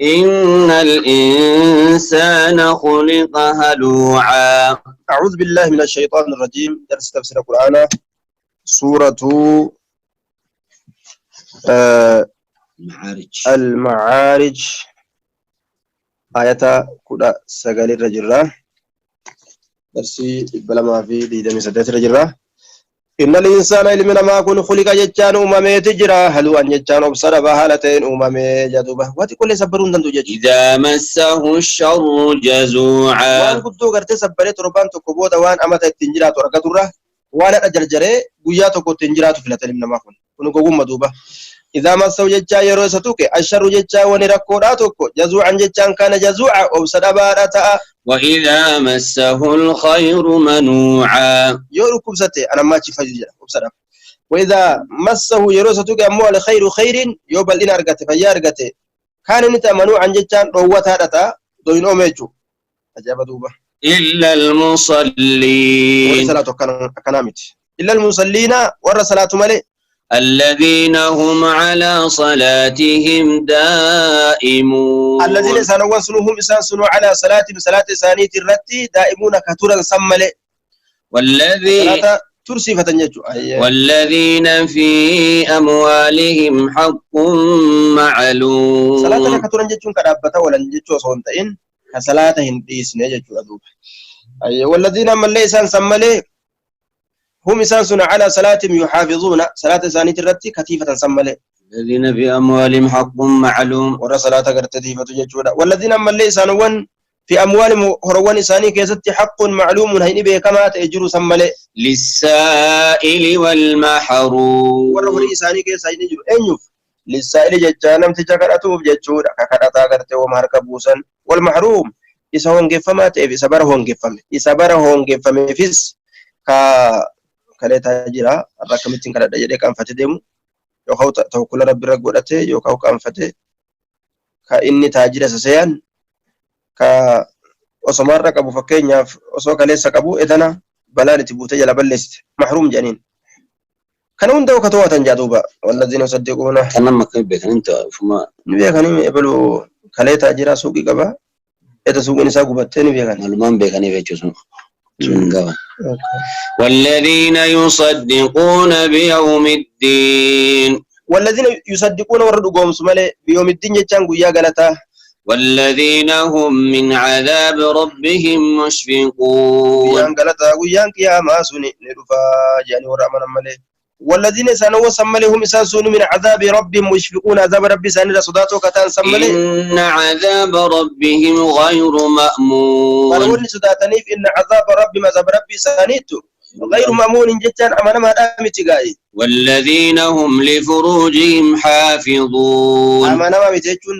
إن الإنسان خلق هلوعا. أعوذ بالله من الشيطان الرجيم. درس تفسير القرآن سورة المعارج آية كدا سجل الرجرة درسي بلما في ديدمي سدات الرجرة. إن الإنسان إلمنا ما كن خلق جتان أمامي تجرى هل أن جتان أبصر بهالتين أمامي جدوبة واتي كل سبرون دندو جج إذا مسه الشر جزوعا. وان قدو غرت سبرت ربان تكبودا وان أمتا التنجرات ورقدره وانا أجرجره قياتو كو تنجرات فلت إلمنا ما كن قوم مدوبة. إذا مسه جتا يروستوك الشر جتا ونركوراتك جزوعا جتان كان جزوعا أبصر بهالتا. وإذا مسه الخير منوعا. يوركم ستي أنا ما تشوف جدا أبصر. وإذا مسه يروستوك أمو الخير خير يوبل إن أرقته فيا أرقته كان نتا منوعا جتان روتها رتا دوين أميجو أجاب دوبة. إلا المصلين. إلا المصلين ورا صلاة ملئ الذين هم على صلاتهم دائمون. الذين سنوصلهم سنوا على صلاة ثانية الرتي دائمون كثرا سملئ. والذين في أموالهم حق معلوم. صلاة كثرا جتون كرابة ولا جتون صونتين كصلاة هنديس نجتون أدوب. والذين من ليس سملئ هم إسان على صلاتهم يحافظون صلاة ثانية الرتي كثيفة سملئ. الذين في أموالهم حق معلوم. ورا صلاة كثيفة جتون. والذين من ليس في أموالهم هروان إساني كيست حق معلوم هيني به كما تأجر سملئ. للسائل والمحروم. ورا إساني كيس هيني جر أنيو للسائل جتانم تجكرتوب جتشور ككرتا غرتي ومهرك بوسن والمحروم إسهون جفما تأبي سبرهون جفما إسبرهون جفما فيس كلتا جرا الرقمتين كلا دجري كان فتدم يوكاو توكل ربي رغودته يوكاو كان فته كإني تاجر سسيان ka osomara qabu fakkeenyaaf osoo kaleessa qabu etana balaan itti buute jala balleessite mahrum jedhaniin kana hunda ka to'atan jaaduba walladhiina yusaddiquuna kana makka beekan inta fuma ni beekanii ebalu kaleeta jira suuqii qaba eta suuqiin isaa gubattee ni beekan malumaan beekanii jechuun sun qaba. والذين يصدقون بيوم الدين. والذين يصدقون وردقهم سمله بيوم الدين جتان قيا غلطا. والذين هم من عذاب ربهم مشفقون. يان غلطا ويان قياما سني ندفا يعني ورحمن مله. والذين سنوا سملهم ساسون من عذاب ربهم مشفقون عذاب ربي سن صداتو كتان سمله. إن عذاب ربهم غير مأمون. فلول صداتني إن عذاب ربهم عذاب ربي سنيتو غير مأمون جتان أمانة ما دامتي غاي. والذين هم لفروجهم حافظون. أمانة ما بتجون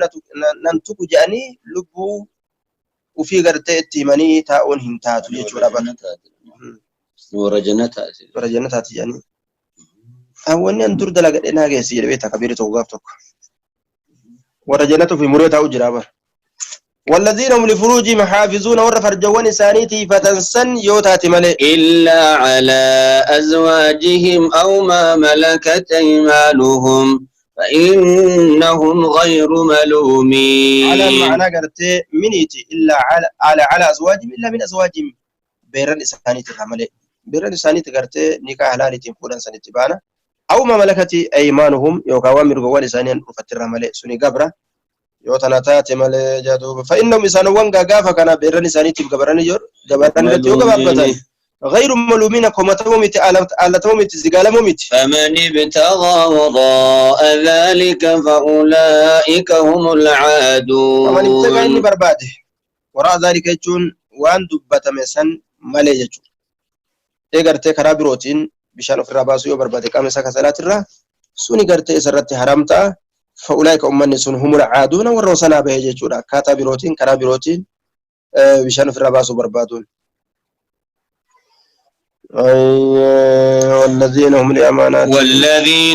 ننتج جاني لبو وفي غرتة تيماني تاون هنتاتو يجورا بنا. ورجنتات يعني. أولني أنتور دلنا إنها جالسية بيتها كبيرة وقافتك. ورجنته في مريتها وجرابه. والذين هم لفروجهم حافظون ورفر جوان سانيتي فتنسن يوتات ملئ. إلا على أزواجهم أو ما ملكت أيمانهم فإنهم غير ملومين. على معنى قرت منيتي إلا على أزواجهم إلا من أزواجهم بيرن سانيتي ملئ. بيرن سانيتي قرت نكاح حلالتي فورن سانيتي بانا أو ما ملكت أيمانهم يوكاوا مرغوان سانين رفتر ملئ سني قبره يوتناتات مال جادوب فإنهم إسانوان غافا كان بيرن إسانيتي بقبراني جور قبراني رتيو قبابتان غير ملومين كومتوميت آلتوميت زغالموميت. فمن ابتغى وراء ذلك فأولئك هم العادون. فمن ابتغى إني برباده وراء ذلك يجون وان دبت مسن مالي يجون إيغرتي كرابروتين بشان في الرباسو يو برباده كامسا كسلات الرا سوني غرتي إسرتي حرامتا فأولئك أمني سن هم العادون والرسنا به يجون كاتبروتين كرابروتين بشان في الرباسو بربادون. والذين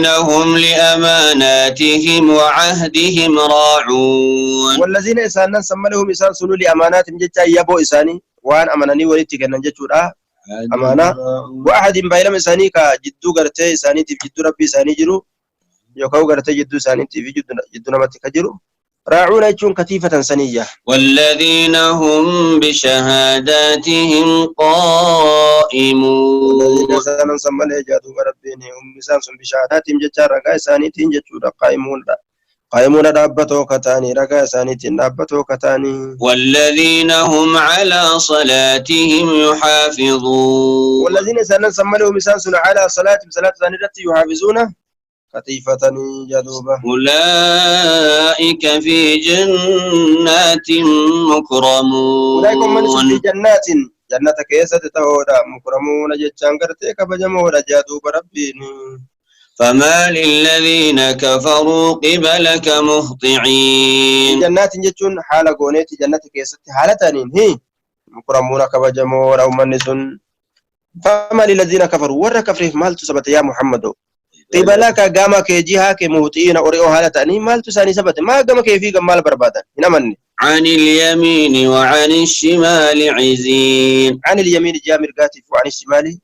هم لأماناتهم وعهدهم راعون. والذين إسانا سمى لهم إسان سنوا لأماناتهم جتا يبو إساني وان أمانني ولدتك أن جتشورا أمانة وأحد بايلم إساني كجدو غرتي إساني تف جدو ربي إساني جرو يوكاو غرتي جدو إساني تف جدو نمتك جرو راعون يجون كتيفة سنية والذين هم بشهاداتهم قائمون والذين سانا سمّن يجادوا بربين هم مسان بشهاداتهم ججار رقا إسانيتين ججود قائمون دابتو كتاني رقا إسانيتين دابتو كتاني والذين هم على صلاتهم يحافظون والذين سانا سمّن مسان على صلاة ثانية يحافظون كتيفة جدوبة أولئك في جنات مكرمون أولئك من في جنات جنة كيسة تهودا مكرمون جتشان كرتي كبجمودا جدوب ربيني فما للذين كفروا قبلك مهطعين جنات جتشون حالة قونيتي جنة كيسة حالة تانين هي مكرمون كبجمودا ومنسون فما للذين كفروا ورا كفره مال تثبت يا محمد قبلك قام كيجيها كمهطئين أوريو حالة تانين مال تساني ثبت ما قام كيفي قمال بربادا هنا عن اليمين وعن الشمال عزين عن اليمين جاء مرقاتي وعن الشمال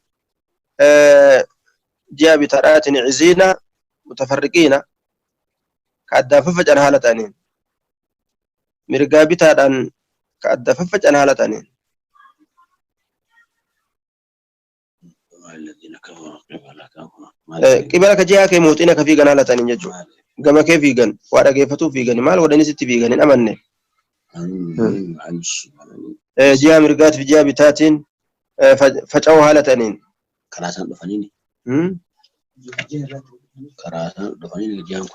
جاء بترات عزينا متفرقين كأدى ففج هالة تانين مرقا بتاران كأدى ففج هالة تانين الذين كفروا قبلك جاء كمهطئين كفي قنالة تانين يجو قام كيفي قن وعلى كيفتو في قن مال ودني ست في قن أمني عن الشمال جاء مرقات في جاء بتاتين فجأوا هالة تانين كراسان دفنيني كراسان دفنيني الجامع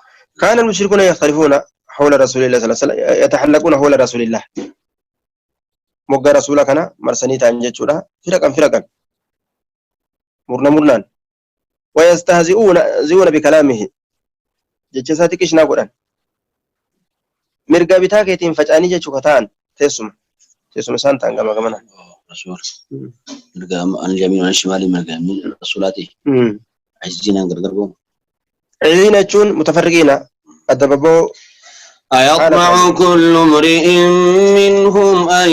كان المشركون يختلفون حول رسول الله صلى الله عليه وسلم يتحلقون حول رسول الله مقا رسولك أنا مرسني تانجتشورا فرقا مرنان ويستهزئون بكلامه جتشساتك إشنا قرآن مرقا بتاكيتين فجأني جتشوكتان تيسم سانتان كما كمانا رسول مرقا عن اليمين وعن الشمال مرقا من رسولاتي عزين غرغربو عزين يجون متفرقين الدبابو أيطمع كل امرئ منهم أن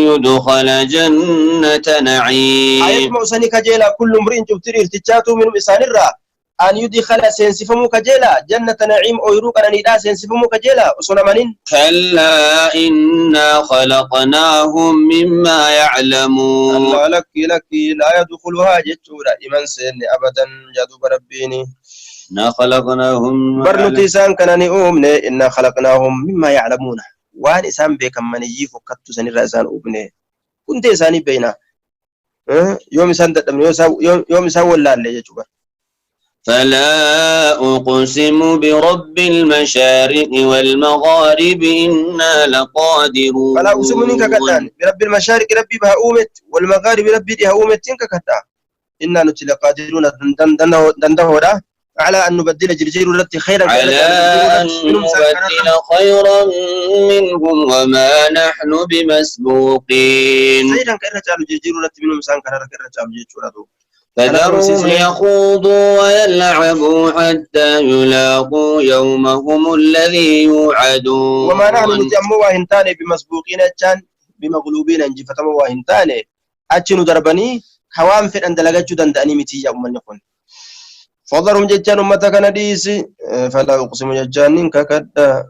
يدخل جنة نعيم أيطمع سني كجيلا كل امرئ جبتري ارتجاتو من إسان الرا أن يدخل سينسفمو كجيلا جنة نعيم أويروك أن يدا سينسفمو كجيلا أصنمانين كلا إنا خلقناهم مما يعلمون الله لك لا يدخلها جتورا إيمان سين أبدا جادو بربيني إنا خلقناهم برنتي سان كان نؤمن إنا خلقناهم مما يعلمون وان إسان بكم من يجيف كتو سن الرأسان أبنه كنت إساني بينا يوم إسان تدمن يوم إسان ولا اللي يجوبر فلا أقسم برب المشارق والمغارب إنا لقادرون فلا أقسم منك كتان برب المشارق ربي بها أومت والمغارب ربي بها أومت تنك كتان إنا نتل قادرون دندهورا على أن نبدل جرجير التي خيرا على أن نبدل خيرا منهم وما نحن بمسبوقين خيرا كرجال جرجير التي منهم سان كرجال جرجير فذرهم يخوضوا ويلعبوا حتى يلاقوا يومهم الذي يوعدون وما نحن نجموا هنتاني بمسبوقين أجان بمغلوبين انجفتموا وهنتاني أجنوا دربني خوام في أندلقات جدا داني متيجا ومن يكون فضرهم ججان أمتك نديسي فلا أقسم ججان ككدا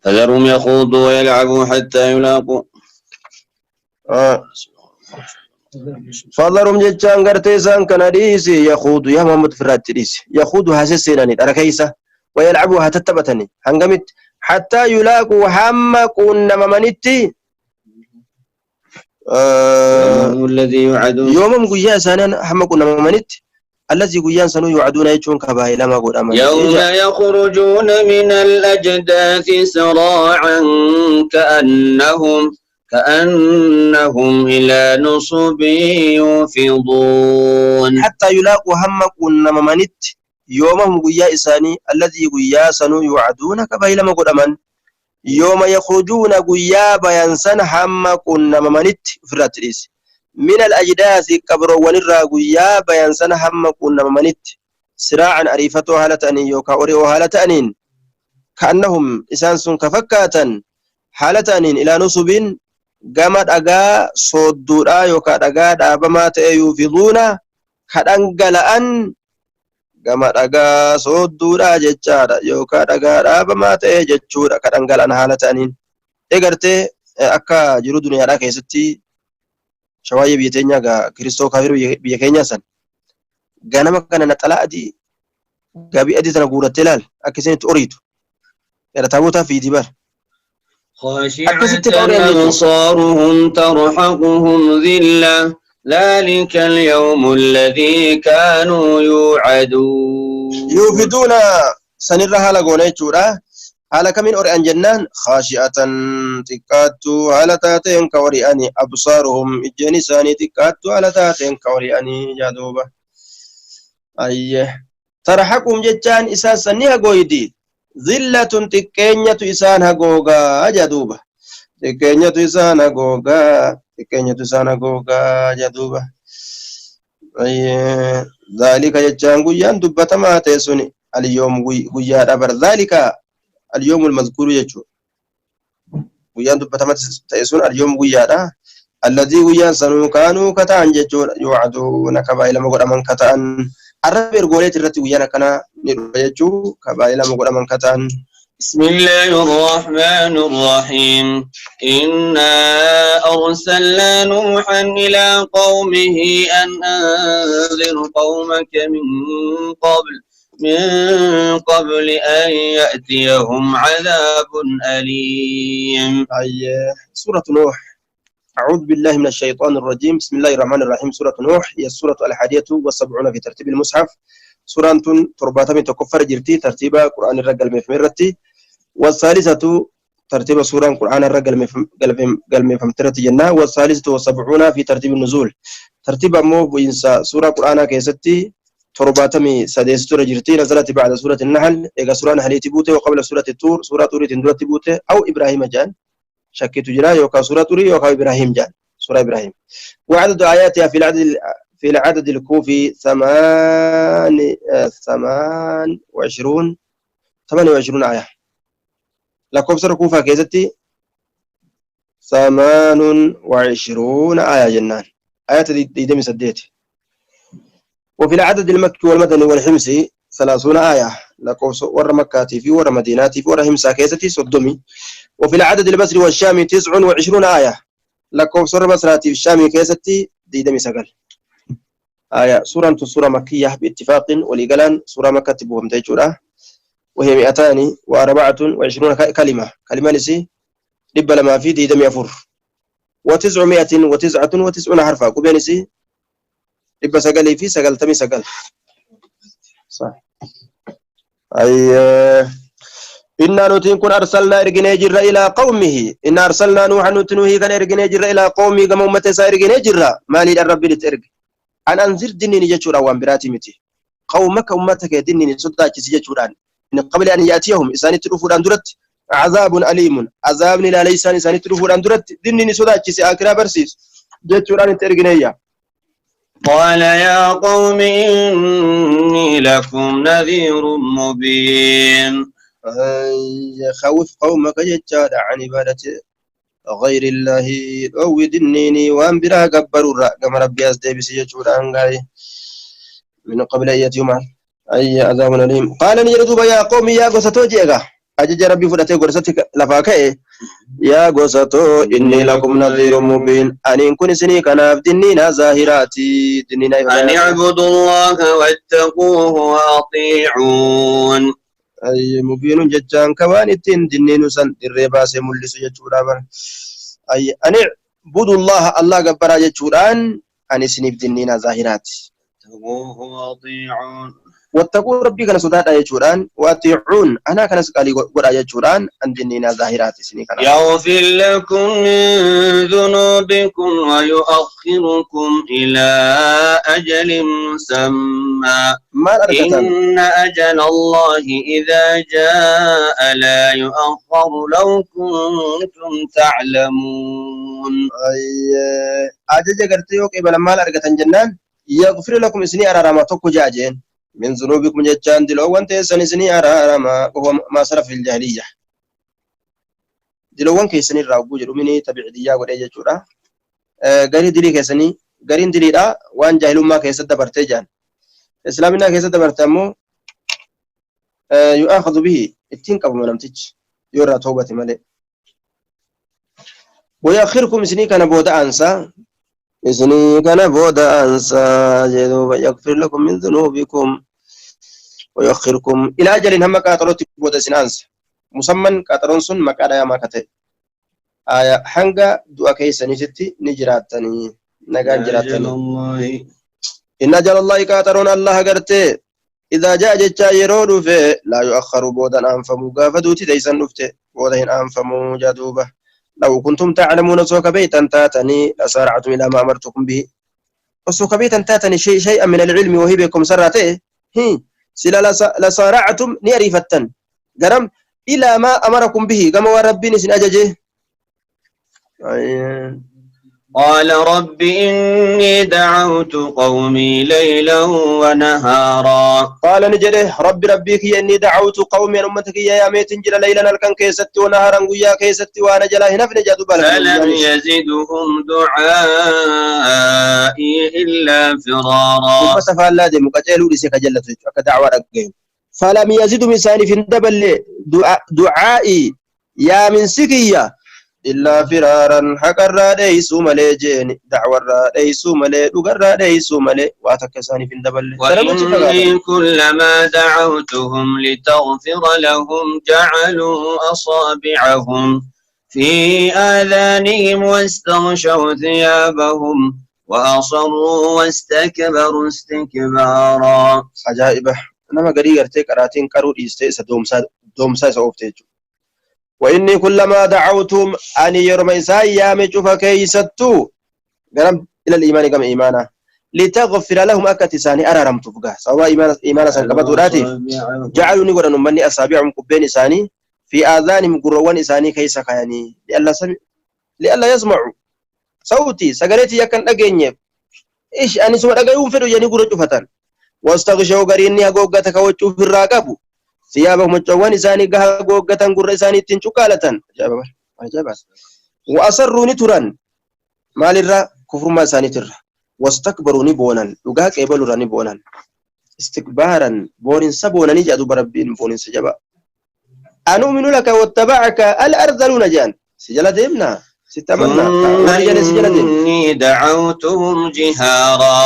فذرهم يخوضوا ويلعبوا حتى يلاقوا فضرهم ججان قرتيسان كنديسي يخوض يا محمد فرات ديسي يخوض هاسسيناني أركيسة ويلعبوا هتتبتني هنقمت حتى يلاقوا حما كنا ممنتي الذي يوعدون يوم قيا سانا حما كنا ممنتي الذي قيان سنو يوعدون يجون كبايلا ما قد أمن يوم يخرجون من الأجداث سراعا كأنهم إلى نصب يوفضون حتى يلاقوا هم كنا ممنت يومهم قيا إساني الذي قيا سنو يوعدون كبايلا ما قد أمن يوم يخرجون قيا بيانسان هم كنا ممنت فراتريس من الأجداث قبر ونرى قيا بيانسان هم كنا ممنت سراعا أريفتها هالتأنين يوكا أريوها هالتأنين كأنهم إسانسون كفكاتا هالتأنين إلى نصب قامت أغا صدورا يوكا أغا دابما تأيوفضون كدنقلأن gama dhagaa soodduudha jechaadha yookaan dhagaa dhaabamaa ta'e jechuudha ka dhangala'an haala ta'aniin egartee akka jiru duniyaadhaa keessatti shawaayee biyya teenyaa gaa kiristoo kaafir biyya keenyaa san ganama kana naxalaa adii gabii adii tana guurattee laal akka isinitti oriitu gara taabootaa fiitii bar خاشعة أبصارهم ترحقهم ذلة ذلك اليوم الذي كانوا يوعدون يوفدون سنر هالا غونيتشورا هالا كمين أوريان جنان خاشعة تكاتو هالا تاتين كورياني أبصارهم إجاني ساني تكاتو هالا تاتين كورياني جادوبا أيه ترحقهم جتان إساسا نيها غويدي ذلة تكينية إسان هغوغا جادوبا تكينية إسان هغوغا تكينية إسان هغوغا جادوبا ذلك جتان غيان دبتا ما تيسوني اليوم غيان أبر ذلك اليوم المذكور يجو غيان دبتا ما تيسون اليوم غيان الذي غيان سنو كانوا كتان ججو يوعدون كبائل مغر من كتان الرب يرغوليت الرتي غيان كنا نرجو كبائل مغر من كتان بسم الله الرحمن الرحيم إنا أرسلنا نوحا إلى قومه أن أنذر قومك من قبل أن يأتيهم عذاب أليم. سورة نوح. أعوذ بالله من الشيطان الرجيم. بسم الله الرحمن الرحيم. سورة نوح هي السورة 71 في ترتيب المصحف. سورة تربات من تكفر جرتي ترتيب قرآن الرجل مفمرتي، والثالثة ترتيب سورة قرآن الرجل مفمترتي جنة، والثالثة والسبعون في ترتيب النزول. ترتيب مو بإنسا سورة قرآن كيستي ترباتمي سادس سورة جرتي نزلت بعد سورة النحل، إيجا سورة نحل تبوته وقبل سورة الطور، سورة طور تندرت تبوته أو إبراهيم جان شكيت جرا يوكا سورة طور يوكا إبراهيم جان سورة إبراهيم. وعدد آياتها في العدد الكوفي 28 آية. لكم سورة كوفة كيزتي 28 آية جنان آيات دي دمي سديت. وفي العدد المكي والمدني والحمصي 30 آية لكم ور مكاتي في ور مديناتي في ور حمصة كيزتي صدمي. وفي العدد البصري والشامي 29 آية لكم سورة بصراتي في الشامي كيزتي دي دمي سقل آية. سورة مكية باتفاق ولقلان سورة مكة تبوهم تيجورا، وهي 224 كلمة نسي لب لما في دي دم يفر، و999 حرفا قبين نسي لب سقلي في سقل تمي سقل صح. إنا نتين كن أرسلنا إرجنا جرا إلى قومه، إنا أرسلنا نوحا نتنوه كان إرجنا جرا إلى قومه كما أمته سائرجنا جرا مالي الرب لترج أن أنذر ديني جتشورا وانبراتي متي قومك أمتك ديني صدق جتشوران من قبل أن يأتيهم إساني تروفوا أندرت عذاب أليم، عذاب لا ليس إساني تروفوا أندرت ديني صدق آخر برسيس جتشوران ترجنا. قال يا قوم إني لكم نذير مبين. خوف قومك جتشاد عن عبادة غير الله أو دنيني وأنبرا قبروا كما ربي أزدي جتشوران من قبل أن يأتيهم أي عذاب أليم. قال نجردوا يا قوم يا قصتو جيغا أجج ربي فدتي قرصتك لفاكئ يا قصتو إني لكم نذير مبين أن كن سني كناف دنينا زاهراتي دنينا أن اعبدوا الله واتقوه وأطيعون. أي مبين ججان كوان التين دنين سن الربا سملس جتورا بر أي أن اعبدوا الله قبرا جتوران أن سنيف دنينا زاهراتي واتقوا ربي كان صدات يجوران واتعون أنا كان سقالي قد يجوران أن دنينا ظاهرات سني كان يغفر لكم من ذنوبكم ويؤخركم إلى أجل مسمى إن أجل الله إذا جاء لا يؤخر لو كنتم تعلمون. أي أجج قرتيوك إبلا مال أرقة جنان يغفر لكم سني أرارما توكو جاجين من ذنوبكم جتان دلو وانت سني أرارما وهو ما صرف في الجاهلية دلو وانك سني راوبو جرو مني تبع ديا ودي جورا غاري دلي كسني غارين دلي دا وان جاهلو ما كيسد برتجان إسلامنا كيسة برتمو يؤاخذ به التنقب من أمتج يرى توبة ملئ ويأخركم سني كان بودا أنسى سني كان بودا أنسى جدوب يغفر لكم من ذنوبكم ويأخركم إلى أجل هم كاتروت بودا سنانس مسمى كاترون سن مكادا يا مكته آية حنجا دعاء كيس نجتي نجراتني نجان جراتني إن أجل الله كاترون الله قرته إذا جاء جتا يرود في لا يؤخر بودا أنفمو قافدوتي ديسن نفته بودا أنفمو جدوبه لو كنتم تعلمون سوك بيتا تاتني لسارعتم إلى ما أمرتكم به وسوك بيتا تاتني شيئا من العلم وهي بكم سراته سلا لسارعتم نيريفتا قرم إلى ما أمركم به كما وربي نسن أججه قال رب إني دعوت قومي ليلا ونهارا قال نجده ربك إني دعوت قومي أمتك يا ميت جل ليلا الكن كيست ونهارا ويا كيست وانا جلا هنا في نجاد فلم يزدهم دعائي إلا فرارا فسفا لا دي مكتلو لسك جلت كدعوة رجين فلم يزدهم إنسان في الدبل دعائي يا من سكية إلا فرارا حقرا ديسو ملي جيني دعوة ديسو ملي دقرا ديسو ملي واتكساني في الدبل وإني كلما دعوتهم لتغفر لهم جعلوا أصابعهم في آذانهم واستغشوا ثيابهم وأصروا واستكبروا استكبارا عجائبة أنا قريب أرتك أراتين كارو إستيس دومسا سوفتيجو وإني كلما دعوتهم أن يرميسا يامج فكيستو قرم إلى الإيمان كما إيمانا لتغفر لهم أكتساني أرارم تفقه سواء إيمانا سنقبت راتي جعلوا نقول أنمني أصابعهم قبين إساني في آذانهم قروان إساني كيسا خياني لألا يسمعوا صوتي سقريتي يكن أجيني إيش أني سوى أجيون فرو يعني قرأ فتن واستغشوا قريني أقوقتك وجوه في الراقب ثيابهم الجوان إساني قها قوقة قرى إساني تنشكالة عجبا وأصروا نترا مال الرا كفر ما إساني ترى واستكبروا نبونا لقاك إبالوا نبونا استكبارا بورين سبونا نجادوا بربين بورين سجبا أنؤمن لك واتبعك الأرذلون جان سجلة ديمنا ستمنى إني دعوتهم جهارا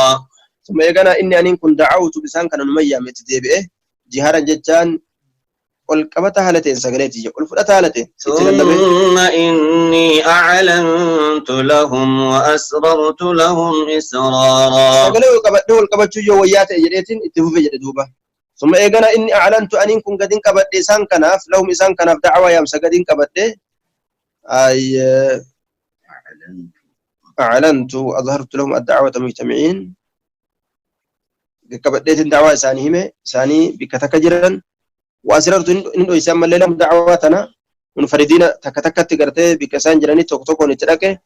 ثم يقنا إني أن كنت دعوت بسان كان نميا متدبئه جهارا جتان والقبة هالتين سقليتي والفرة هالتين ثم إني أعلنت لهم وأسررت لهم إسرارا سقلوا والقبة جو ويات إجريتين اتفوفي جدوبة ثم إيقنا إني أعلنت أن كن قدين قبت إسان كناف لهم إسان كناف دعوة يامسا قدين قبت أي أعلنت وأظهرت لهم الدعوة مجتمعين قبت الدعوة إساني بكتك جرا وأسررت إنه يسمى لهم دعواتنا منفردين تكتكت قرتي بكسان جراني توكتوكو نتركه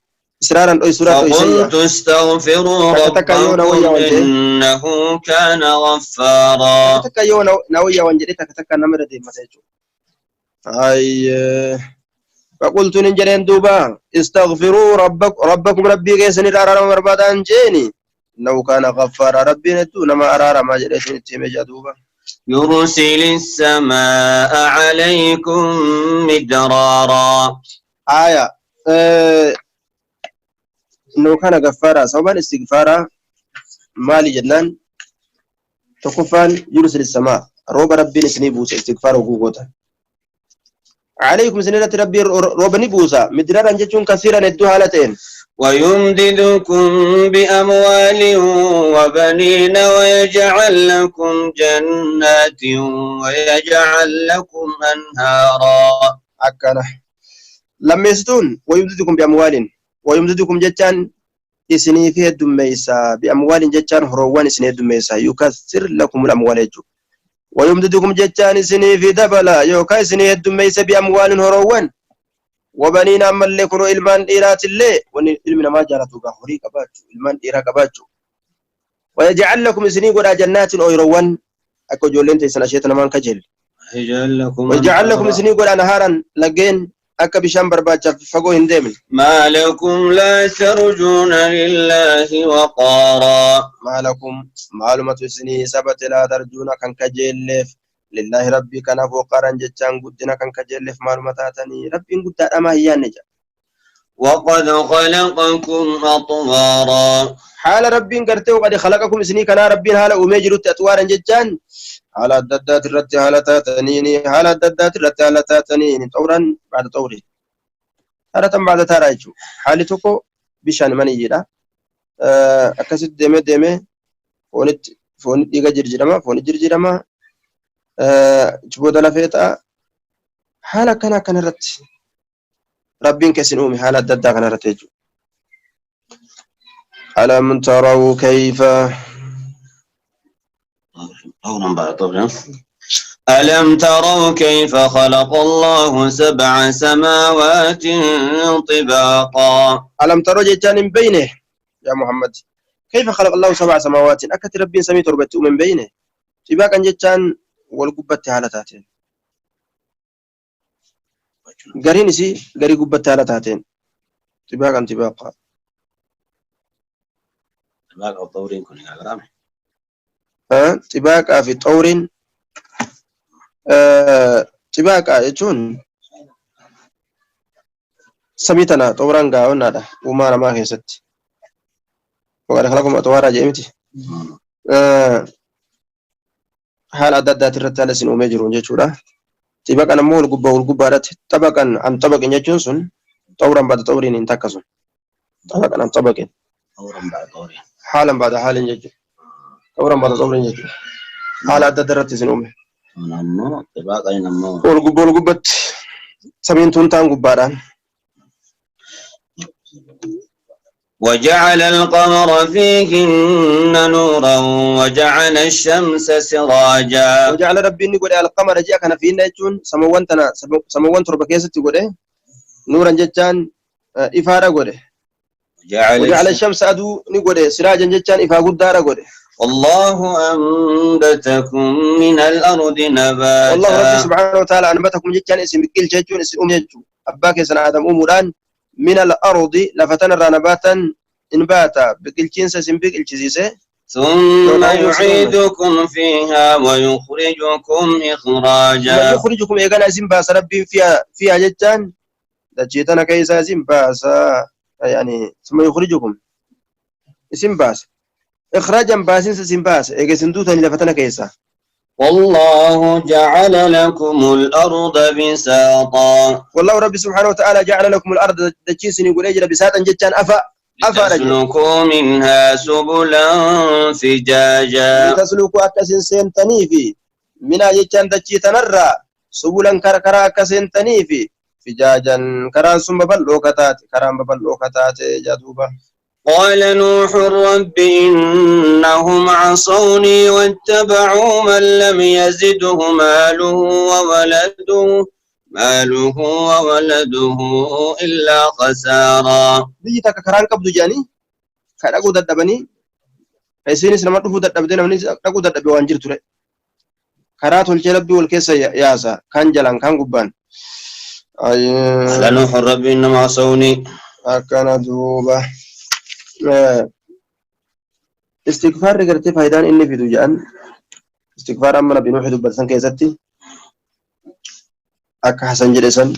إسرارا أو سورة فقلت استغفروا ربكم إنه كان غفارا تكيو نويا وانجلي تكتك نمر دي متيجو أي فقلت ننجرين دوبا استغفروا ربكم ربي كيسن الأرارة مربادا جيني إنه كان غفارا ربي نتو نما أرارة ما جريتين التيميجا دوبا يرسل السماء عليكم مدرارا آية إنه كان غفارا سوبا استغفارا مالي جنان تكفان يرسل السماء روب ربي نسني بوسا استغفار وقوقوتا عليكم سنة ربي روب نبوسا مدرارا جتون كثيرا ندو هالتين ويمددكم بأموال وبنين ويجعل لكم جنات ويجعل لكم أنهارا أكنا لما يستون ويمددكم بأموال ويمددكم جتان إسني فيه الدميسا بأموال جتان هروان إسني الدميسا يكثر لكم الأموال جو ويمددكم جتان إسني في دبلا يوكا إسني الدميسا بأموال هروان وبنين أما اللي كنوا إلمان إيرات اللي وإلمنا ما جارتوا قهوري كباتشو إلمان إيرا كباتشو ويجعل لكم إسني قد جنات أو يروان أكو جولين تيسان أشيطنا مان كجل ويجعل لكم إسني قد أنهارا لقين akka bishaan barbaachaaf fagoo hin deemne. ما لكم لا ترجون لله وقارا ما لكم معلومة سني سبت لا ترجون كان كجيلف لله ربي كان وقارا جتان قدنا كان كجيلف معلومة تاتني ربي قد أما هي نجا وقد خلقكم أطوارا حال ربي قرته وقد خلقكم سني كان ربي حال أميجرت أطوارا جتان على الددات الرت على تاتنيني على الددات الرت على تاتنيني طورا بعد طوري تارة بعد تارة يجو حالي توكو بشان مني جدا أكاسد ديمه ديمه فونت ديغا جرجرما فونت جرجرما جبودنا فيتا حالا كان رت ربين كسن أمي حالا الددا كان رت يجو ألم تروا كيف ألم تروا كيف خلق الله سبع سماوات طباقا ألم تروا جيتان بينه يا محمد كيف خلق الله سبع سماوات أكت ربي سمي تربت من بينه طباقا جيتان والقبة هالتاتين قرين سي قري قبة هالتاتين طباقا طباقا الطورين كوني غرامي طباقا في طور طباقا يجون سميتنا طوران غاونا دا وما ما كيست وقال خلقكم أطوارا جيمتي حال أدادات الرتالة سن أميجرون جيشورا طباقا نمو القبارات طبقا عن طبق جيشون سن طورا بعد طورين انتكسون طبقا عن طبق طورا بعد طورين حالا بعد حال جيشون طورا بعد طورين جيشون حال أدادات الرتالة سن أمي نمو طباقا نمو والقبات سمين تونتان قباران وجعل القمر فيهن نورا وجعل الشمس سراجا وجعل ربي نقول القمر جاء كان فينا يجون سموان تربكيسة تقول نورا جتان إفارة قول وجعل الشمس أدو نقول سراجا جتان إفاق الدار قول والله أنبتكم من الأرض نباتا والله رب سبحانه وتعالى أنبتكم جتان اسم كل جتون اسم يجو أباك سنة آدم أموران من الأرض لفتن الرنباتا إنباتا بكل جنس سنبك الجزيسة ثم يعيدكم فيها ويخرجكم إخراجا يخرجكم إيقانا سنباس ربي فيها جتان دجيتنا كيسا سنباسا يعني ثم يخرجكم سنباس إخراجا باسين سنباس إيقا سندوتا لفتن كيسا والله جعل لكم الأرض بساطا والله رب سبحانه وتعالى جعل لكم الأرض دجيسن يقول أجل بساطا جتان أفا لتسلكوا منها سبلا فجاجا لتسلكوا أكسن سنتنيفي منا جتان دجيتان الرا سبلا كركرا أكسن تنيفي فجاجا كران سم ببلوكتات كران ببلوكتات جادوبا قال نوح رب إنهم عصوني واتبعوا من لم يزده ماله وولده إلا خسارا بيجي كران كبدو جاني كراغو ددبني فيسين سلامات دفو ددبدين من كراغو ددب وانجر تري كرات الجلب والكيس ياسا كان جلان كان غبان قال نوح رب إنهم عصوني أكن دوبا استغفار رغرتي فايدان اني في دوجان استغفار امنا بنوح دبسن كيستي اك حسن جدسن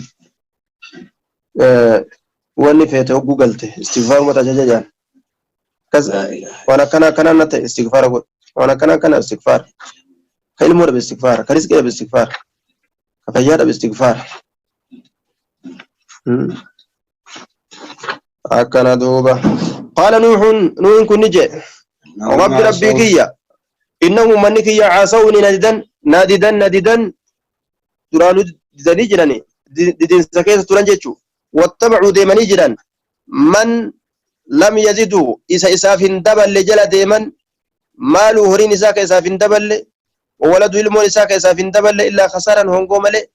واني فيته غوغلته استغفار متى ججان كذا وانا كان نت استغفار وانا كان استغفار كلمه باستغفار كرزق باستغفار كفياد باستغفار أكن دوبا قال نوح كن نجي رب ربي كيا إنه من كيا عصوني ناددا درانو ددني جراني ددين سكيس ترانجيتشو واتبعوا ديماني جران من لم يزدوا إساف دبل لجل ديمان مالو هرين إساك إساف دبل وولد المول إساك إساف دبل إلا خسارا هنقو ملي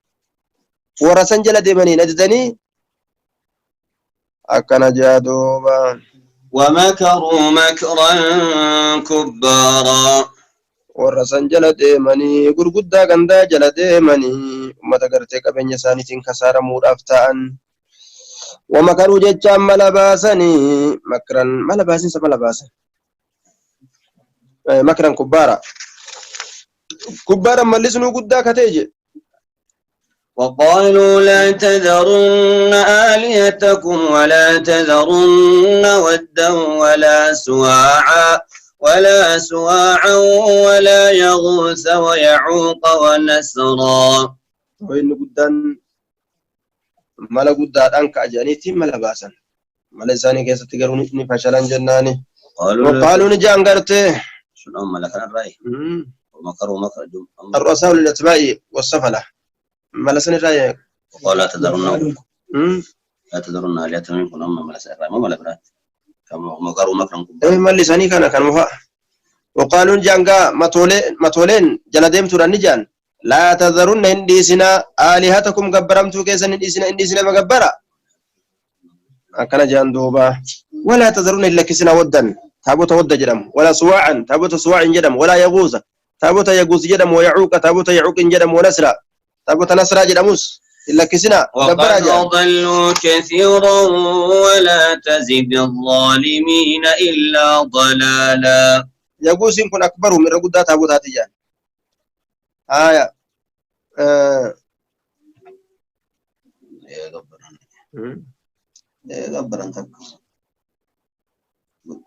ورسن جل ديماني نجدني أكن جادوبا ومكروا مكرا كبارا ورسن جلد مني غرغدا غندا جلد مني امتا غرتي قبنيا سانيتين كسار مود افتان ومكروا ججا ملباسني مكرا ملباسين سملباسن مكرا كبارا ملسنو غدا كتيجي وقالوا لا تذرن آلهتكم ولا تذرن ودا ولا سواعا ولا يغوث ويعوق ونسرا وين قدان مالا قدان أنك أجانيتي مالا باسا مالا إساني كيسا تقرون نفشلان جناني وقالوا نجان قرته شنو ملكنا الرأي ومكروا مكر الرؤساء للأتباع والسفلة مالا سني رأي وقال لا تذرن آلهتكم منكم أما مالا سني رأي ما ملكنا كما مكروا مكرا مالي ساني كان مفا وقالوا جانغا متولين جلدهم ترانجان لا تذرن هنديسنا آلهتكم قبرمتو كيسا هنديسنا مقبرا أكنا جان دوبا ولا تذرن إلا كسنا ودا تابوت ود جدم ولا سواعا تابوت سواع جدم ولا يغوز تابوت يغوز جدم ويعوق تابوت يعوق جدم ونسرا تابوت نسرا جدموس إلا كسنا وقد أضلوا كثيرا ولا تزد الظالمين إلا ضلالا يغوز يكون أكبر من رقودة تابوتات جان آية غبران تك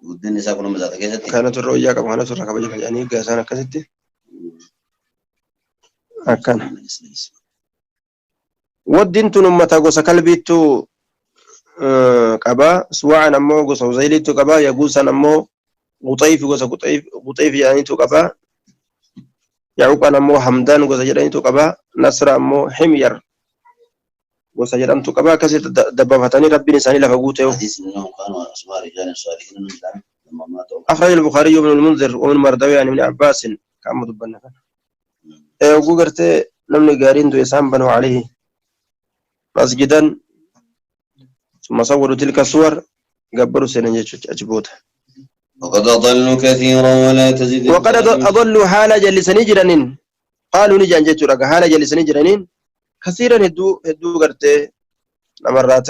ودين نساء كنا مزاتا كيستي كانت الرؤيا كما كانت الرقبة يعني قاسانا كستي أكان ودين تنمتا قوسا كالبيتو قبا سواعا نمو قوسا وزيليتو قبا يقوسا نمو قطيف قوسا قطيف يعني تو قبا يعوق نمو حمدان قوسا جراني تو قبا نصر أمو حمير وسجدان تقبا كسي دبفتني ربي نساني لفقوته حديث انهم كانوا اسماء رجال صالحين لما ماتوا اخرج البخاري وابن المنذر ومن مردوي عن ابن عباس كما دبنا وغرت نمني غارين دو يسام بنوا عليه مسجدا ثم صوروا تلك الصور قبروا سننجج اجبوت وقد أضلوا كثيرا ولا تزد وقد أضلوا حال جلسني جرانين قالوا نجان جيتشورا حال جلسني جرانين كثيرا هدو غرتي نمرات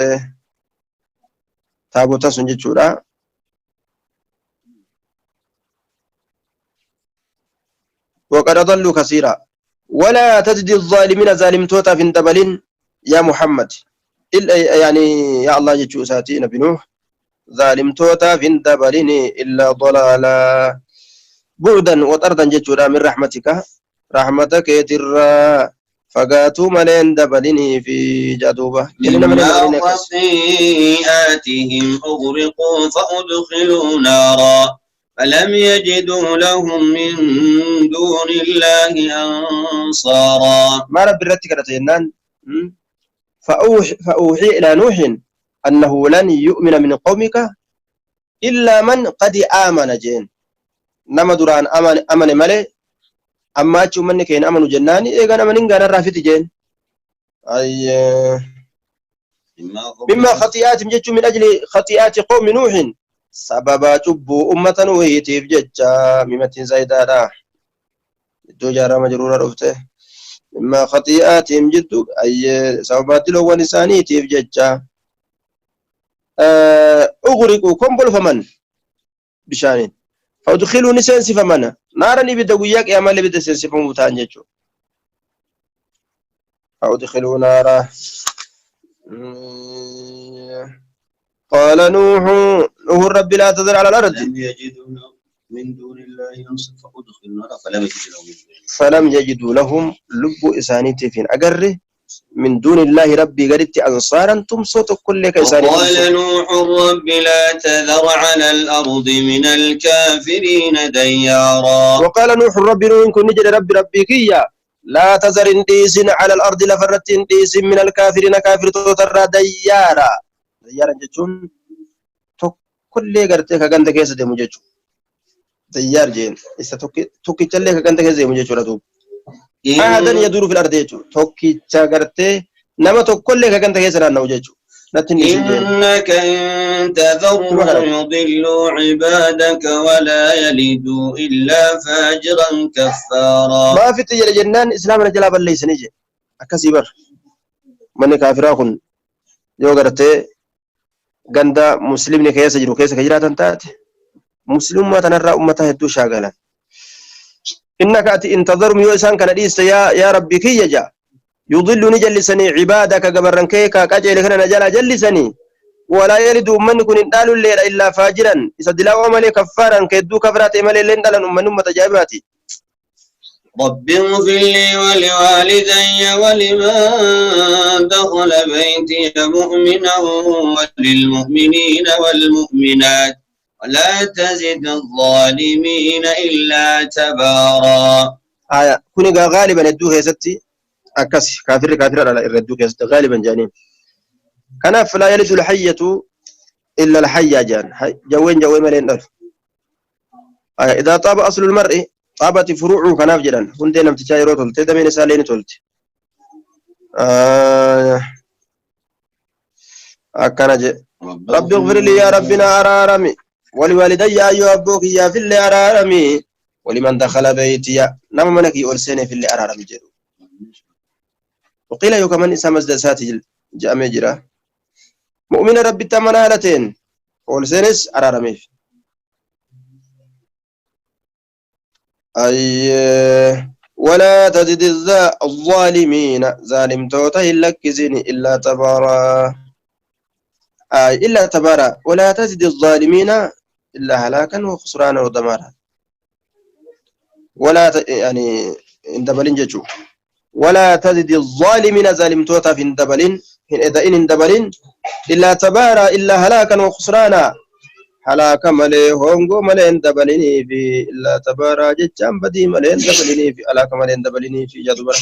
تابوتا سنجيتشورا وقد ضلوا كثيرا ولا تجد الظالمين ظالم توتا في دبلين يا محمد إلا يعني يا الله جيتشو ساتي نبي نوح ظالم توتا في دبلين إلا ضلالا بعدا وطردا جيتشورا من رحمتك رحمتك يترى فقاتوا ملين دبلني في جدوبة مما خطيئاتهم أغرقوا فأدخلوا نارا فلم يجدوا لهم من دون الله أنصارا ما رب الرتك رتينان فأوحي إلى نوح أنه لن يؤمن من قومك إلا من قد آمن جين نما دران أمن ملي أما أشوف منك كين أمنوا جناني إيه أنا منين قانا رافت جين أي مما خطيئات جتشو من أجل خطيئات قوم نوح سببا جبوا أمة نوح تيف جتشا ممتين زايدانا دو جارة مجرورة رفته مما خطيئات جدو أي سببات لو ونساني تيف جتشا أغرقوا كمبل فمن بشانين فادخلوا نسنس فمن نارني بدقياك يا مالي بدسنس فموتان جتشو فادخلوا نارا قال نوح رب لا تذر على الأرض لم يجدوا من دون الله ينصر فادخلوا نارا فلم يجدوا لهم لب إسانيتي فين أقره من دون الله ربي قريت أنصارا تمصت كل كيسان وقال نوح رب لا تذر على الأرض من الكافرين ديارا وقال نوح رب إن كن نجد ربي كيا لا تذر انديس على الأرض لفرت انديس من الكافرين كافر تترى ديارا جتون كل قرتك كنت كيس دي مجتو ديار جين إسا توكي تلك كنت كيس دي مجتو ردوب أحدا يدور في الأرض يجو توكي تشاغرتي نما توكل لك كنت كيسنا نوجو إنك إن تذرهم يضلوا عبادك ولا يلدوا إلا فاجرا كفارا. ما في تجر جنان إسلام رجلا بل ليس نجي أكسيبر من كافراكن يوغرتي غندا مسلم كيس جرو كيس كجرات تات مسلم ما تنرى أمته هدو شاغلا إنك أتي انتظرهم يوسان كان ديس يا ربي كي يجا يضل نجلسني عبادك قبرن كيكا كاجل كنا نجلا جلسني ولا يلد من كن دال الليل إلا فاجرا إذا وملي كفارا كيدو كفرات ملي لين دلن من متجاباتي. رب اغفر لي ولوالدي ولمن دخل بيتي مؤمنا وللمؤمنين والمؤمنات ولا تزد الظالمين إلا تبارا. آية كوني غالبا الدوه يا ستي أكس كافر على الردوك يا ستي غالبا جانين كان فلا يلد الحية إلا الحية جان جوين ملين ألف. آية إذا طاب أصل المرء طابت فروعه كناف جدا كنت لم تشايرو تلت دمين سالين تلت أكنج رب اغفر لي يا ربنا أرارمي ولوالدي أيها أبوك يا في اللي أرارمي ولمن دخل بيتي نما منك يورسني في اللي أرارمي جرو. وقيل يوكا من إسام أزدسات جاء مجرى مؤمن ربي تمنالتين ورسنس أرارمي أي ولا تزد الظالمين ظالم توتا إلا كزيني إلا تبارا. إلا تبارا ولا تزد الظالمين إلا هلاكا وخسرانا ودمارا. ولا يعني اندبلين ججو ولا تزد الظالمين ظالم توتا في اندبلين إن اندبلين إلا تبارا إلا هلاكا وخسرانا هلاكا ملي هونغو ملي اندبليني في إلا تبارا ججام بدي ملي اندبليني في هلاكا ملي اندبليني في جدبرا.